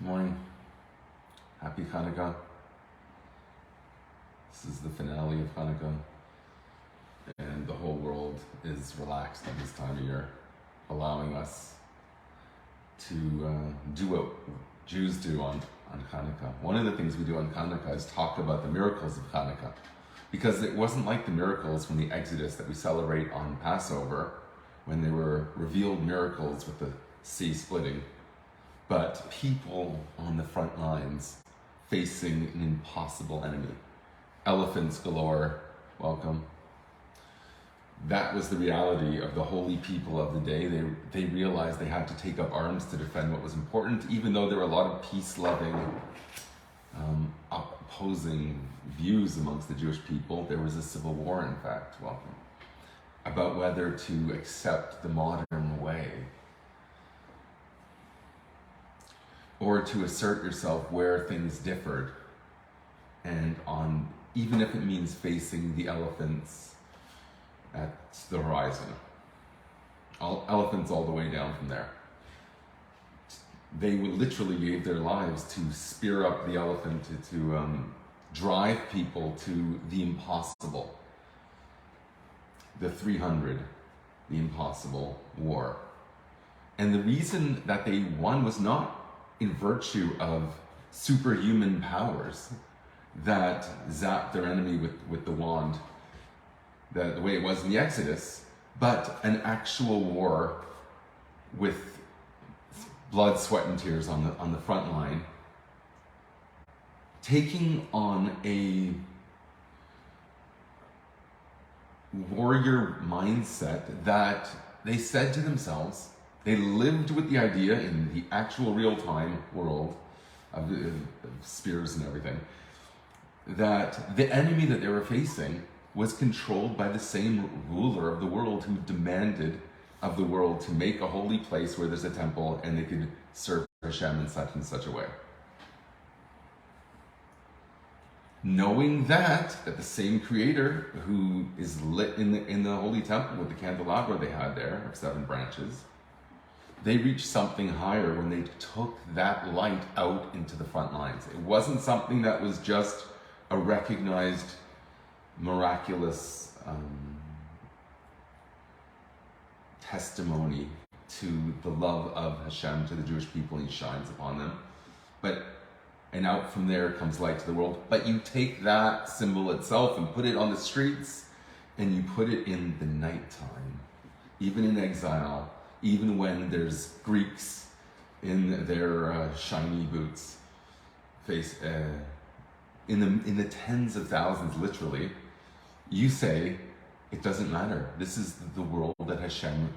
Good morning. Happy Hanukkah. This is the finale of Hanukkah, and the whole world is relaxed at this time of year, allowing us to do what Jews do on Hanukkah. One of the things we do on Hanukkah is talk about the miracles of Hanukkah, because it wasn't like the miracles from the Exodus that we celebrate on Passover, when they were revealed miracles with the sea splitting, but people on the front lines facing an impossible enemy. Elephants galore, welcome. That was the reality of the holy people of the day. They realized they had to take up arms to defend what was important, even though there were a lot of peace-loving, opposing views amongst the Jewish people. There was a civil war, in fact, welcome, about whether to accept the modern way or to assert yourself where things differed, and on even if it means facing the elephants at the horizon, elephants all the way down from there. They would literally gave their lives to spear up the elephant, to drive people to the impossible, the 300, the impossible war. And the reason that they won was not in virtue of superhuman powers that zapped their enemy with the wand, the way it was in the Exodus, but an actual war with blood, sweat, and tears on the front line, taking on a warrior mindset that they said to themselves, they lived with the idea in the actual real-time world of spears and everything, that the enemy that they were facing was controlled by the same ruler of the world who demanded of the world to make a holy place where there's a temple and they could serve Hashem in such and such a way. Knowing that the same creator who is lit in the holy temple with the candelabra they had there of 7 branches, they reached something higher when they took that light out into the front lines. It wasn't something that was just a recognized, miraculous testimony to the love of Hashem to the Jewish people, and He shines upon them. And out from there comes light to the world. But you take that symbol itself and put it on the streets, and you put it in the nighttime, even in exile, even when there's Greeks in their shiny boots, in the tens of thousands, literally. You say, it doesn't matter. This is the world that Hashem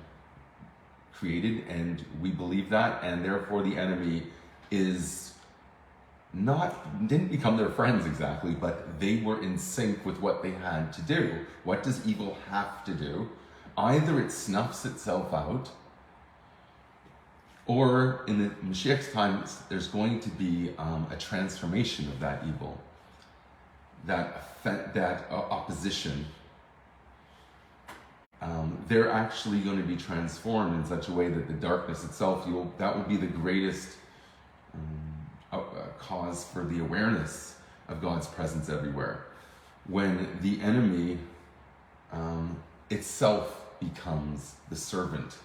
created, and we believe that, and therefore the enemy didn't become their friends exactly, but they were in sync with what they had to do. What does evil have to do? Either it snuffs itself out, or in the Mashiach's times, there's going to be a transformation of that evil, that opposition. They're actually going to be transformed in such a way that the darkness itself, that will be the greatest cause for the awareness of God's presence everywhere. When the enemy itself becomes the servant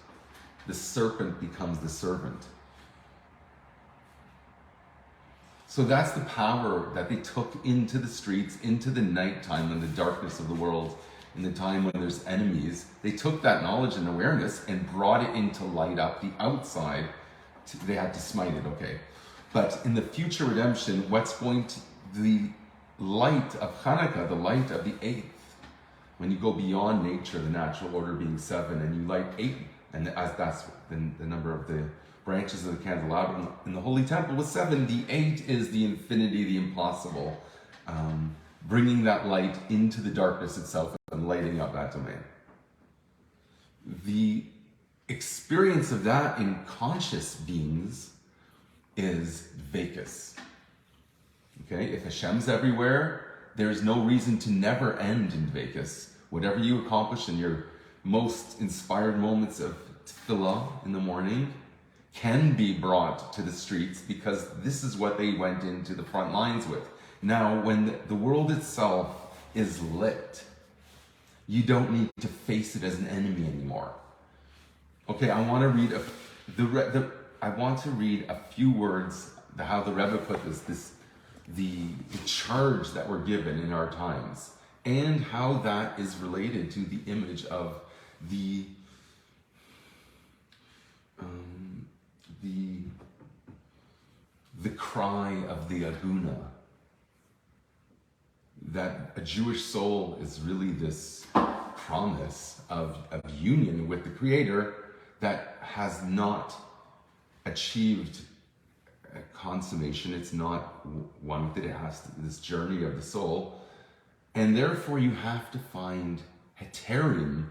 becomes the servant. So that's the power that they took into the streets, into the nighttime, in the darkness of the world, in the time when there's enemies. They took that knowledge and awareness and brought it in to light up the outside. They had to smite it, okay. But in the future redemption, the light of Hanukkah, the light of the 8th, when you go beyond nature, the natural order being 7, and you light 8, and as that's the number of the branches of the candelabra in the Holy Temple was 7. The 8 is the infinity, the impossible, bringing that light into the darkness itself and lighting up that domain. The experience of that in conscious beings is Vekas. Okay, if Hashem's everywhere, there's no reason to never end in Vekas. Whatever you accomplish in your most inspired moments of tefillah in the morning, can be brought to the streets because this is what they went into the front lines with. Now, when the world itself is lit, you don't need to face it as an enemy anymore. Okay, I want to read a few words, how the Rebbe put the charge that we're given in our times, and how that is related to the image of the cry of the Aguna, that a Jewish soul is really this promise of union with the Creator that has not achieved a consummation. It's not one that it has this journey of the soul, and therefore you have to find heterim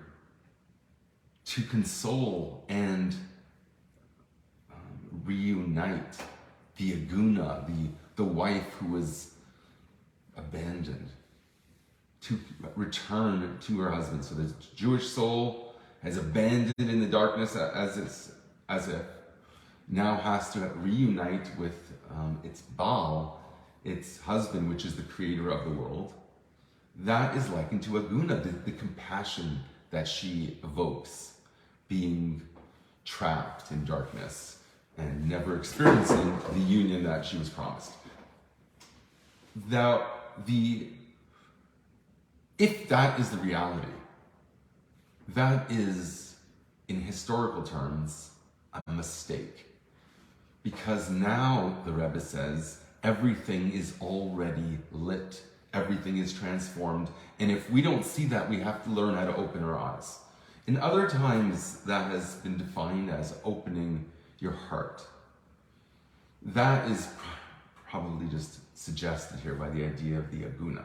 to console and reunite the Aguna, the wife who was abandoned, to return to her husband. So the Jewish soul has abandoned in the darkness as if now has to reunite with its Baal, its husband, which is the creator of the world. That is likened to Aguna, the compassion that she evokes, being trapped in darkness and never experiencing the union that she was promised. Now, if that is the reality, that is, in historical terms, a mistake. Because now, the Rebbe says, everything is already lit. Everything is transformed. And if we don't see that, we have to learn how to open our eyes. In other times, that has been defined as opening your heart. That is probably just suggested here by the idea of the Aguna.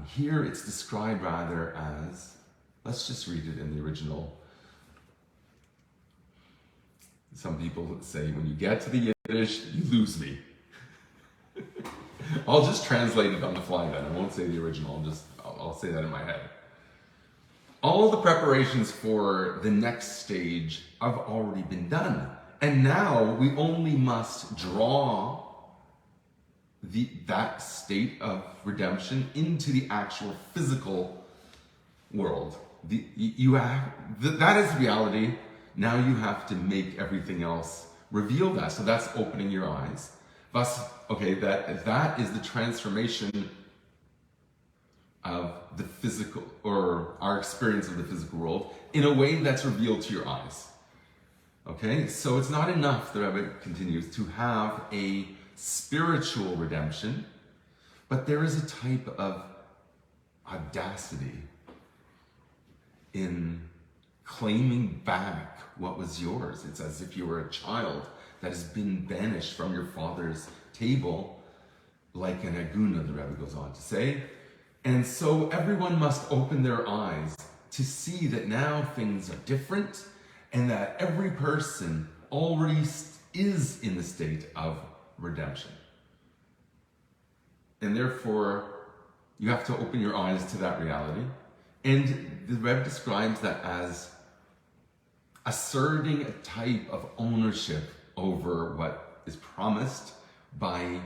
Here it's described rather as, let's just read it in the original. Some people say when you get to the Yiddish, you lose me. I'll just translate it on the fly then. I won't say the original, I'll say that in my head. All the preparations for the next stage have already been done. And now we only must draw that state of redemption into the actual physical world. That is reality. Now you have to make everything else reveal that. So that's opening your eyes. Okay, that is the transformation of the physical, or our experience of the physical world, in a way that's revealed to your eyes. Okay, so it's not enough, the Rebbe continues, to have a spiritual redemption, but there is a type of audacity in claiming back what was yours. It's as if you were a child that has been banished from your father's table, like an Aguna, the Rebbe goes on to say. And so everyone must open their eyes to see that now things are different, and that every person already is in the state of redemption. And therefore, you have to open your eyes to that reality. And the Rebbe describes that as asserting a type of ownership over what is promised by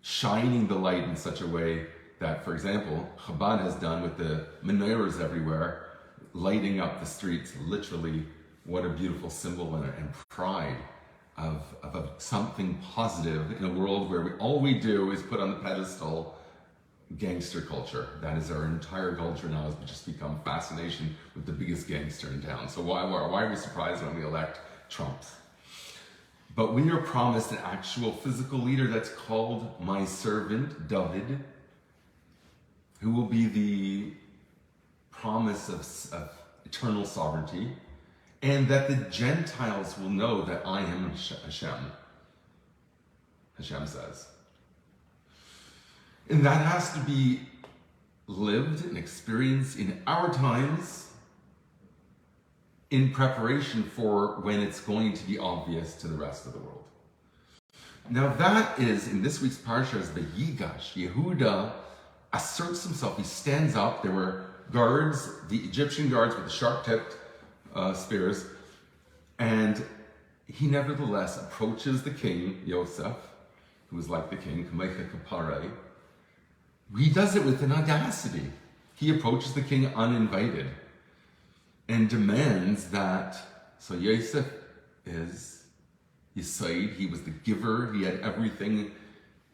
shining the light in such a way that, for example, Chabad has done with the menorahs everywhere, lighting up the streets. Literally, what a beautiful symbol and pride of something positive in a world where all we do is put on the pedestal gangster culture. That is our entire culture now, has just become fascination with the biggest gangster in town. So why are we surprised when we elect Trump? But we are promised an actual physical leader that's called my servant David, who will be the promise of eternal sovereignty, and that the Gentiles will know that I am Hashem. Hashem says. And that has to be lived and experienced in our times in preparation for when it's going to be obvious to the rest of the world. Now that is, in this week's parsha, is the Yigash. Yehuda asserts himself. He stands up. There were guards, the Egyptian guards with the sharp-tipped spears, And he nevertheless approaches the king, Yosef, who is like the king, Kamecha Kapare. He does it with an audacity. He approaches the king uninvited and demands that, so Yosef is Yisaid, he was the giver, he had everything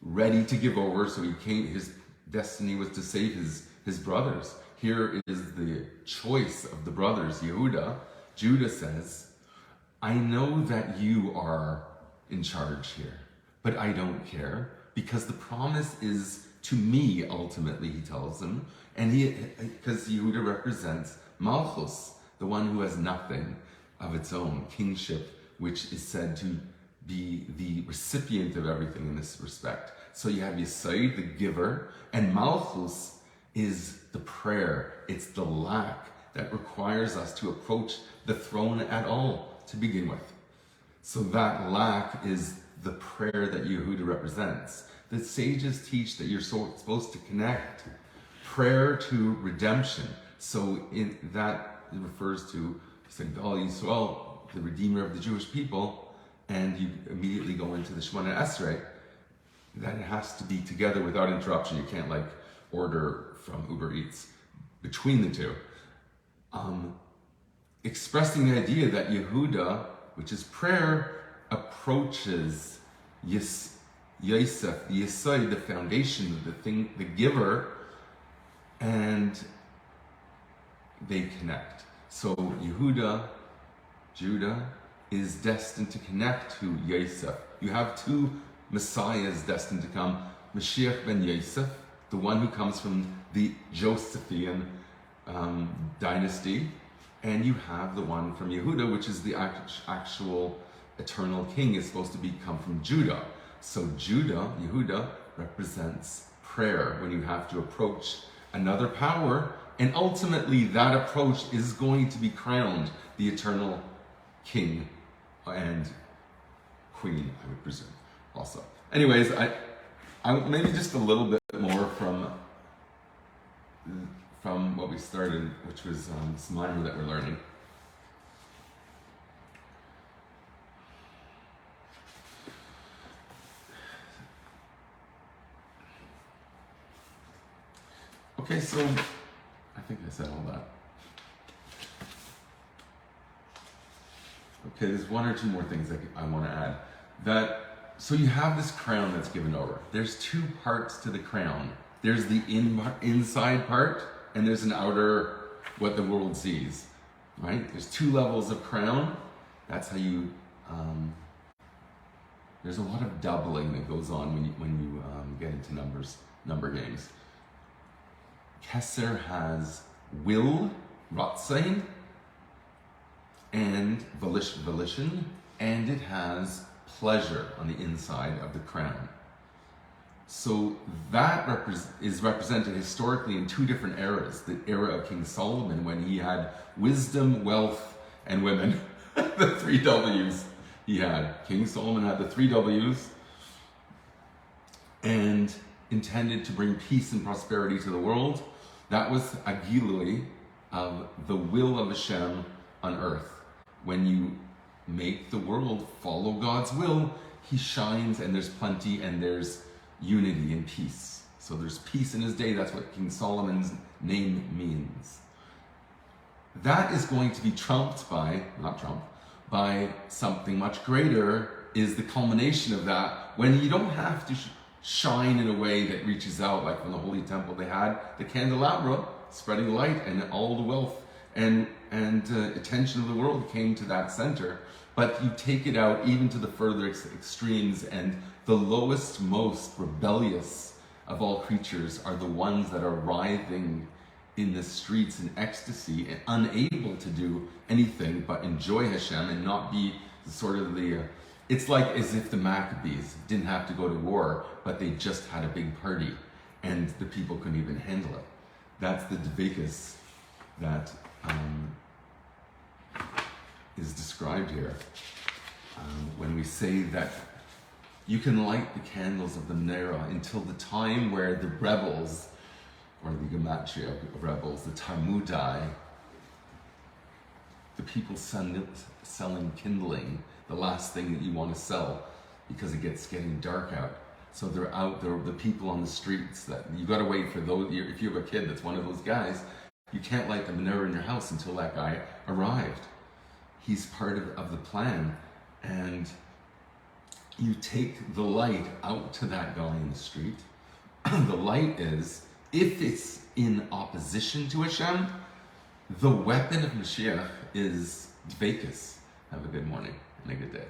ready to give over, so his destiny was to save his brothers. Here is the choice of the brothers, Yehuda. Judah says, I know that you are in charge here, but I don't care, because the promise is to me ultimately, he tells them, and because Yehuda represents Malchus, the one who has nothing of its own, kingship, which is said to be the recipient of everything in this respect. So you have Yisaid, the giver, and Malchus is the prayer. It's the lack that requires us to approach the throne at all to begin with. So that lack is the prayer that Yehuda represents. The sages teach that you're supposed to connect prayer to redemption. So that refers to Segdal Yisrael, the Redeemer of the Jewish people, and you immediately go into the Shemona Esrei. That has to be together without interruption. You can't order from Uber Eats between the two. Expressing the idea that Yehuda, which is prayer, approaches Yosef, the Yesod, the foundation, the giver, and they connect. So Yehuda, Judah, is destined to connect to Yosef. You have two messiahs destined to come, Mashiach ben Yosef, the one who comes from the Josephian dynasty, and you have the one from Yehuda, which is the actual eternal king, is supposed to come from Judah. So Judah, Yehuda, represents prayer when you have to approach another power, and ultimately that approach is going to be crowned the eternal king and queen, I would presume, also. Anyways, I maybe just a little bit more from what we started, which was this minor that we're learning. Okay, so I think I said all that. Okay, there's one or two more things I want to add. So you have this crown that's given over. There's two parts to the crown. There's the inside part, and there's an outer, what the world sees, right? There's two levels of crown. That's how you, there's a lot of doubling that goes on when you get into number games. Keser has will, Ratzain, and volition, and it has pleasure on the inside of the crown. So that is represented historically in two different eras. The era of King Solomon, when he had wisdom, wealth, and women. The three W's he had. King Solomon had the three W's and intended to bring peace and prosperity to the world. That was a gilui of the will of Hashem on earth. When you make the world follow God's will, he shines, and there's plenty, and there's unity and peace. So there's peace in his day. That's what King Solomon's name means. That is going to be trumped by something much greater, is the culmination of that, when you don't have to shine in a way that reaches out, like from the Holy Temple they had the candelabra spreading light, and all the wealth and attention of the world came to that center. But you take it out even to the further extremes, and the lowest, most rebellious of all creatures are the ones that are writhing in the streets in ecstasy and unable to do anything but enjoy Hashem and not be sort of it's like as if the Maccabees didn't have to go to war, but they just had a big party and the people couldn't even handle it. That's the dvekus that is described here. When we say that you can light the candles of the menorah until the time where the rebels, or the gematria of rebels, the Talmudai, the people selling kindling, the last thing that you want to sell, because getting dark out. So they're out there, the people on the streets, that you got to wait for those. If you have a kid that's one of those guys, you can't light the menorah in your house until that guy arrived. He's part of the plan. And you take the light out to that guy in the street. The light is, if it's in opposition to Hashem, the weapon of Mashiach is Dveikus. Have a good morning and a good day.